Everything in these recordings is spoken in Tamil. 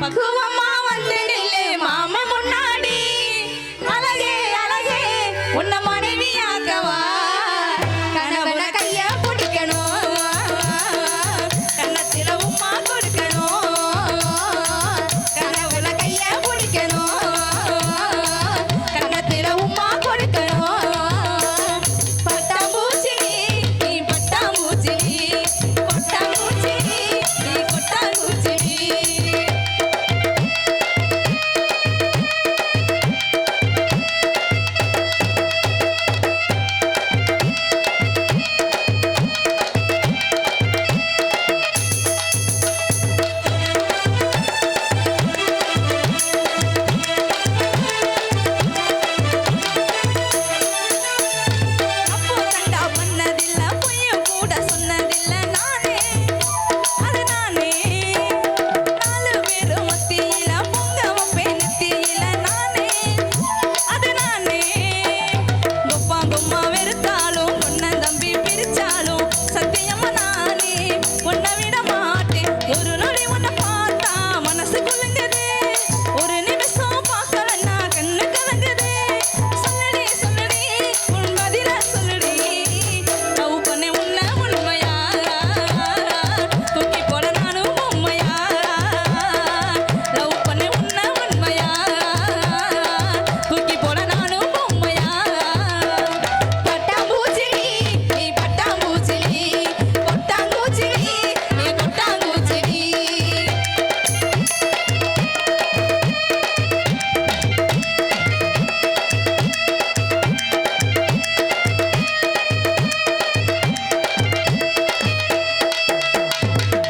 பக்குவமா வந்து நில்லு மாமா முன்னாடி அழகே அழகே உன்னை மனைவியாக்கவா கணவன கைய பிடிக்கணும் கண்ணத்தில உம்மா கொடுக்கணும் கணவன கைய பிடிக்கணும் கண்ணத்தில உம்மா கொடுக்கணும் பட்டாம்பூச்சி நீ பட்டாம்பூச்சி கொட்டாம்பூச்சி நீ கொட்டாம்பூச்சி அப்போ கண்டா பண்ணதில்ல பொய்யும் கூட சொன்னதில்ல நானே அது நானே நாலு பேரும் மத்தியில பொங்க வைப்பேன் நெத்தியில நானே அது நானே கொப்பா கொம்மா வெறுத்தாலும் பொண்ணன் தம்பி பிரிச்சாலும் சத்தியமா நானே உன்னை விட மாட்டேன் ஒரு நொடி உன்னை பார்த்தா மனசு குலுங்குது ஒரு நிமிஷம் பார்க்கலன்னா கண்ணு கலங்குது சொல்லடி சொல்லடி உன் பதில சொல்லடி லவ் பண்ண உன்னை உண்மையா தூக்கி போட நானும் உண்மையா லவ் பண்ண உன்னை உண்மையா தூக்கி போட நானும் உண்மையா பட்டாம்பூச்சி நீ பட்டாம்பூச்சி கொட்டாங்கூச்சி நீ கொட்டாங்கூச்சி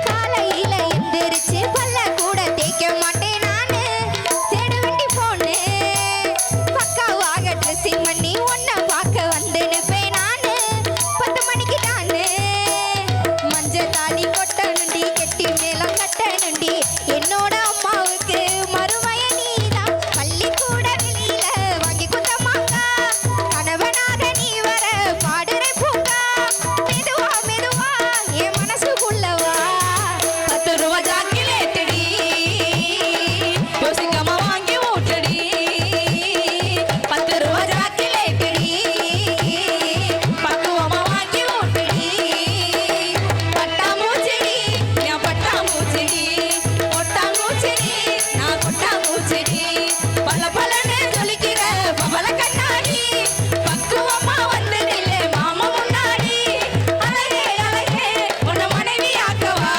காலையில எந்திரிச்சு பல்ல கூட தேய்க்க மாட்டேன் நானு தேடு வண்டி போனு பக்காவாக ட்ரெஸ்ஸிங் பண்ணி உன்னை பார்க்க வந்து நிற்பேன் நானு 10 மணிக்கு தானு மஞ்ச தாலி கொட்டணுண்டி கெட்டி மேலம் கட்டணுண்டி என்னோட அம்மாவுக்கு மறுமைய நீதான் பள்ளிக்கூட வெளியில வாங்கி குத்தமாக்கா கணவனாக நீ வர பாடுற பூங்கா மெதுவா மெதுவா என் மனசுக்குள்ளவா 10 ரூபா ஜாக்கிலேட்டடி யோசிக்காம வாங்கி ஊட்டடி 10 ரூபா ஜாக்கிலேட்டடி பக்குவமா வாங்கி ஊட்டடி பட்டாம்பூச்சிடி நான் பட்டாம்பூச்சிடி கொட்டாம்பூச்சிடி நான் கொட்டாம்பூச்சிடி பல பலன்னு ஜொலிக்கிற பவள கண்ணாடி பக்குவமா வந்து நில்லு மாமா முன்னாடி அழகே அழகே உன்னை மனைவியாக்கவா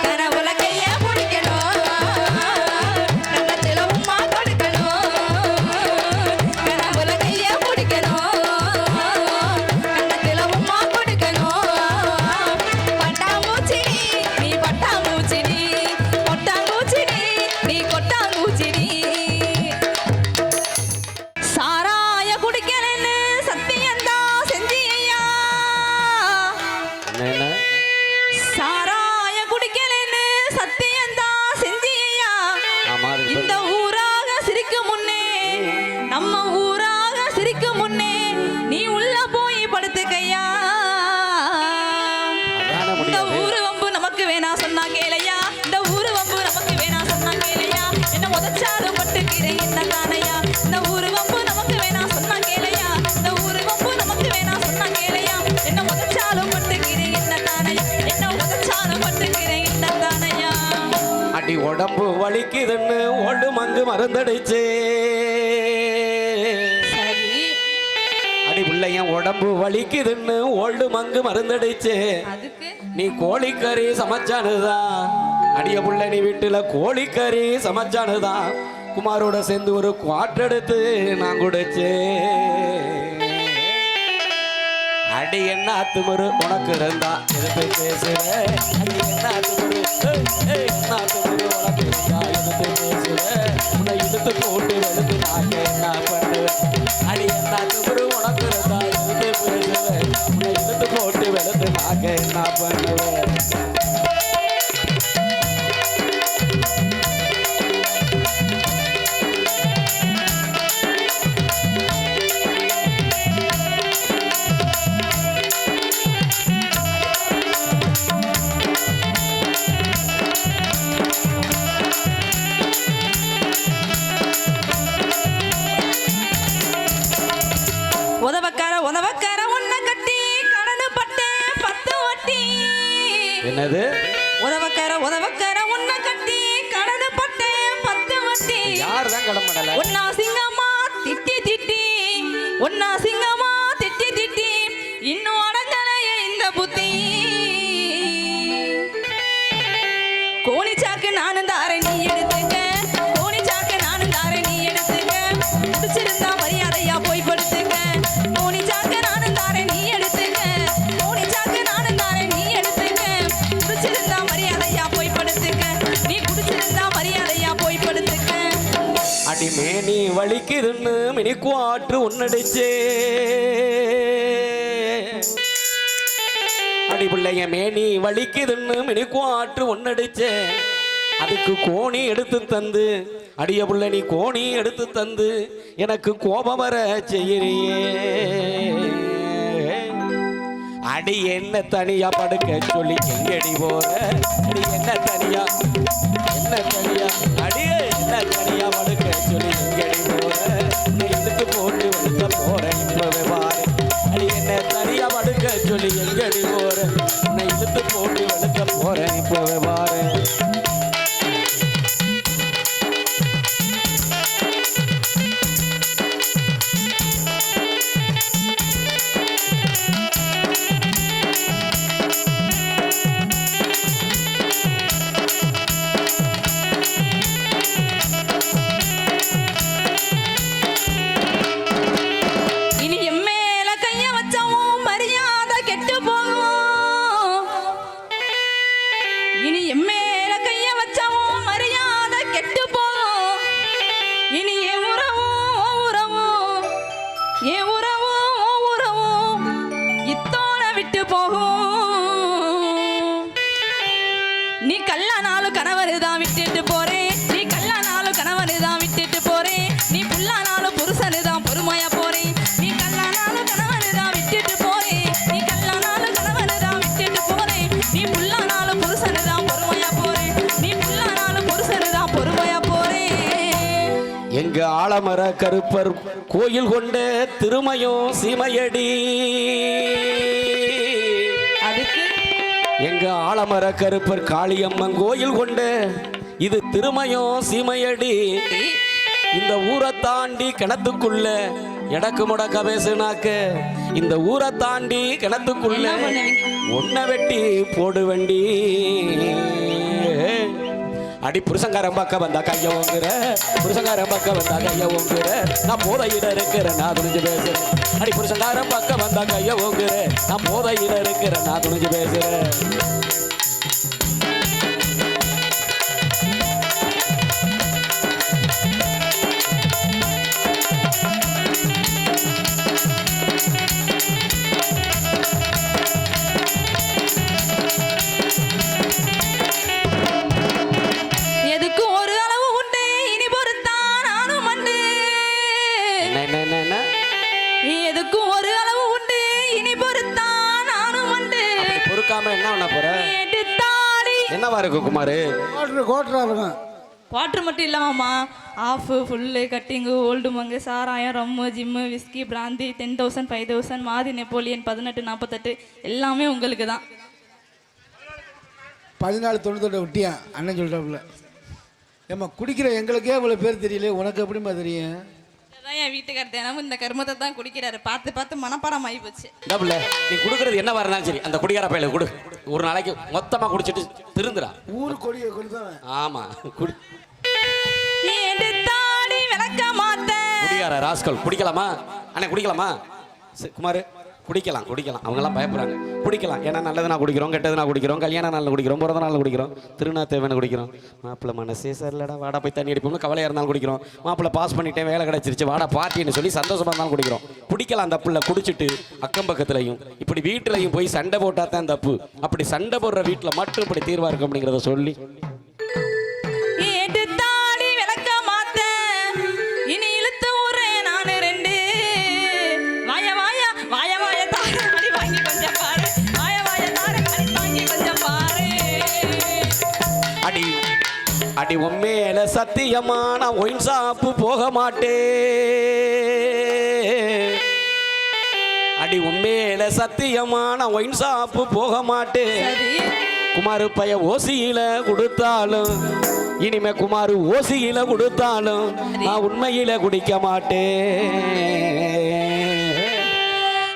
கனவுல கைய பிடிக்கணும் கண்ணத்தில உம்மா கொடுக்கணும் கனவுல கைய பிடிக்கணும் கண்ணத்தில உம்மா கொடுக்கணும் பட்டாம்பூச்சிடி நீ பட்டாம்பூச்சிடி கொட்டாங்கூச்சிடி நீ கொட்டாங்கூச்சிடி சாராய குடிக்கலன்னு சத்தியந்தான் செஞ்சியா என்ன சாராய குடிக்கலன்னு சத்தியந்தான் செஞ்சியா ஆமா அதுக்கு இந்த ஊராக சிரிக்கும் முன்னே நம்ம ஊராக சிரிக்கும் முன்னே நீ உள்ள போய் படுத்துக்கையா அதான இந்த முடியாது ஊரு வம்பு நமக்கு வேணா சொன்னா கேளையா இந்த ஊரு வம்பு நமக்கு வேணா சொன்னா கேளையா என்ன உதச்சாலும் பட்டுக்கிறேன் இந்த தானையா இந்த ஊரு வம்பு நமக்கு வேணா சொன்னா கேளையா இந்த ஊரு வம்பு நமக்கு வேணா சொன்னா கேளையா என்ன உதச்சாலும் பட்டுக்கிறேன் இந்த தானையா என்ன உதச்சாலும் பட்டுக்கிறேன் இந்த தானையா அடி உடம்பு வலிக்குதுன்னு ஓடு மங்கு மருந்தடிச்சு சரி அடி பிள்ளையன் உடம்பு வலிக்குதுன்னு ஓல்டு மங்கு மருந்தடிச்சு அதுக்கு நீ கோழிக்கறி சமைச்சானுதான் அடிய புள்ள நீ வீட்டுல கோழிக்கறி சமைச்சானுதான் குமாரோட சேர்ந்து ஒரு குவாட்டர் எடுத்து நான் குடிச்சேன் அடி என்ன அத்துமுறு உனக்கு இருந்தா எதுக்கு பேசுற அடி என்ன அத்துமுறு என்ன அத்துமுறு உனக்கு இருந்தா எதுக்கு பேசுற உன்னை இழுத்து போட்டு வெளுத்து நாங்க என்ன பண்ணுவேன் அடி என்ன அத்துமுறு உனக்கு இருந்தா எதுக்கு பேசுற உன்னை இழுத்து போட்டு வெளுத்து நாங்க என்ன பண்ணுவேன் என்னது உதவக்கர உன்னை கட்டி கடனு பட்டேன் 10 வட்டி. யார் தான் கடமடல ஒன்னா சிங்கமா திட்டி திட்டி ஒன்னா சிங்கமா திட்டி திட்டி இன்னும் அடங்கலையே இந்த புத்தி. கோணிச்சாக்கு நானும் தாரேன் நீ எடுத்துக்க, கோணிச்சாக்கு நானும் தாரேன் நீ எடுத்துக்க, பிடிச்சிருந்தா மரியாதையா போய் படுத்துக்க. கோணிச்சாக்கு நானும் தாரேன் நீ எடுத்துக்க, கோணிச்சாக்கு நானும் தாரேன் நீ எடுத்துக்க, பிடிச்சிருந்தா மரியாதையா போய் படுத்துக்க, நீ பிடிச்சிருந்தா மரியாதையா போய் படுத்துக்க. அடிமேனி வலிக்குதுன்னு மினிக்குவாற்று ஒன்னடிச்சே, அடி பிள்ளைய மேனி வலிக்குதுன்னு மினிக்குவாற்று ஒன்னடிச்சே, அதுக்கு கோணி எடுத்து தந்து, அடிய புள்ள நீ கோணி எடுத்து தந்து எனக்கு கோபம் வர செய்யறியே. அடி என்ன தனியா படுக்க சொல்லி எங்கடி போற, அடி என்ன தனியா அடியே என்ன தனியா படுக்க சொல்லி எங்கடி போற, நீ இழுத்து போட்டு வெளுக்க போறேன் இப்பவே பாரு. அடி என்ன தனியா படுக்க சொல்லி எங்கடி போற, உன்னை இழுத்து போட்டு வெளுக்க போறேன் இப்பவே பாரு. நீ கல்லானாலும் கணவரு தான் விட்டுட்டு போறேன், நீ கல்லானாலும் கணவரு தான் விட்டுட்டு போறேன், நீ புல்லானாலும் புருஷனு தான் பொறுமையா போறேன். நீ கல்லானாலும் கணவரு தான் விட்டுட்டு போறேன், நீ கல்லானாலும் கணவரு தான் விட்டுட்டு போறேன், நீ புல்லானாலும் புருஷனு தான் பொறுமையா போறேன், நீ புல்லானாலும் புருஷனு தான் பொறுமையா போறேன். எங்க ஆலமர கருப்பர் கோயில் கொண்ட திருமயம் சீமையடி, அதுக்கு எங்க ஆலமர கருப்பர் காளியம்மன் கோயில் கொண்ட இது திருமயம் சீமையடி. இந்த ஊரை தாண்டி கிணத்துக்குள்ள எடக்கு முடக்க பேசுனாக்க, இந்த ஊரை தாண்டி கிணத்துக்குள்ள ஒன்ன வெட்டி போடு வண்டி. அடி புருஷங்காரன் பக்கம் வந்தா கைய ஓங்குற, புருஷங்காரன் பக்கம் வந்தா கைய ஓங்குற, நான் போதையில இருக்கிறேன் நான் துணிஞ்சு பேசுறேன். அடி புருஷங்காரன் பக்கம் வந்தா கைய ஓங்குற, நான் போதையில இருக்கிறேன் நான் துணிஞ்சு பேசுறேன். என்ன பண்ண போற? என்னவா இருக்கு குமாரு? கோட்டரா இருக்கும். வாட்டர் மட்டும் இல்லாமம்மா, ஆஃபு ஃபுல்லு கட்டிங்கு ஓல்டு மங்கு சாராயம் ரம்மு ஜிம்மு விஸ்கி பிராந்தி 10,000 5,000 மாதி நெப்போலியன் 1848 எல்லாமே உங்களுக்கு தான். 1498 விட்டியா அண்ணன் சொல்றாப்புல. ஏம்மா குடிக்கிற எங்களுக்கே இவ்வளோ பேர் தெரியல, உனக்கு எப்படிமா தெரியும்? என் வீட்டுக்கார தினமும் இந்த கர்மத்தை தான் குடிக்கிறாரு, பார்த்து பார்த்து மனப்பாடம் ஆகி போச்சு. டபுள் நீ குடுக்கறது என்ன வரனாலும் சரி அந்த குடிகார பையில கொடு, ஒரு நாளைக்கு மொத்தமா குடிச்சிட்டு திருந்துடா. ஊரு கொடிய கொடுத்தவன். ஆமா குடி. நீ எடுத்தாடி விளக்க மாட்ட குடிகார ராஸ்கல். குடிக்கலாமா அண்ணே? குடிக்கலாமா குமாரு? குடிக்கலாம் குடிக்கலாம், அவங்கெல்லாம் பயப்படுறாங்க. குடிக்கலாம், ஏன்னா நல்லது நான் குடிக்கிறோம், கெட்டது நான் குடிக்கிறோம், கல்யாண நாளில் குடிக்கிறோம், பிறந்த நாளில் குடிக்கிறோம், திருநா தேவையான குடிக்கிறோம். மாப்பிள்ளை மனசே சரிலடா வாடா போய் தண்ணி அடிப்போம்னு கவலையாக இருந்தாலும் குடிக்கிறோம். மாப்பிள்ளை பாஸ் பண்ணிட்டேன் வேலை கிடச்சிருச்சு வாடா பார்ட்டின்னு சொல்லி சந்தோஷமாக இருந்தாலும் குடிக்கிறோம். குடிக்கலாம் தப்புல. குடிச்சிட்டு அக்கம் பக்கத்துலையும் இப்படி வீட்டிலையும் போய் சண்டை போட்டால் தான் தப்பு. அப்படி சண்டை போடுற வீட்டில் மட்டும் இப்படி தீர்வாக இருக்கும் அப்படிங்கிறத சொல்லி அடி உண்மையில சத்தியமான ஒயின் ஷாப்பு போக மாட்டே. அடி உண்மையில சத்தியமான ஒயின் ஷாப்பு போக மாட்டே. குமாரு பைய ஓசியில கொடுத்தாலும் இனிமே குமாரு ஓசியில கொடுத்தாலும் நான் உண்மையில குடிக்க மாட்டேன்.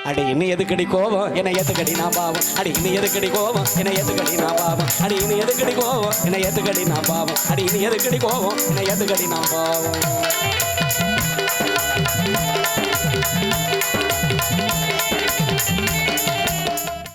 அடி இன்னும் எதுக்கடி கோவம் என்னை ஏத்துக்கடி நான் பாவம். அடி இன்னும் எதுக்கடி கோவம் என்னை ஏத்துக்கடி நான் பாவம். அடி இன்னும் எதுக்கடி கோவம் என்னை ஏத்துக்கடி நான் பாவம். அடி இன்னும் எதுக்கடி கோவம் என்னை ஏத்துக்கடி நான் பாவம்.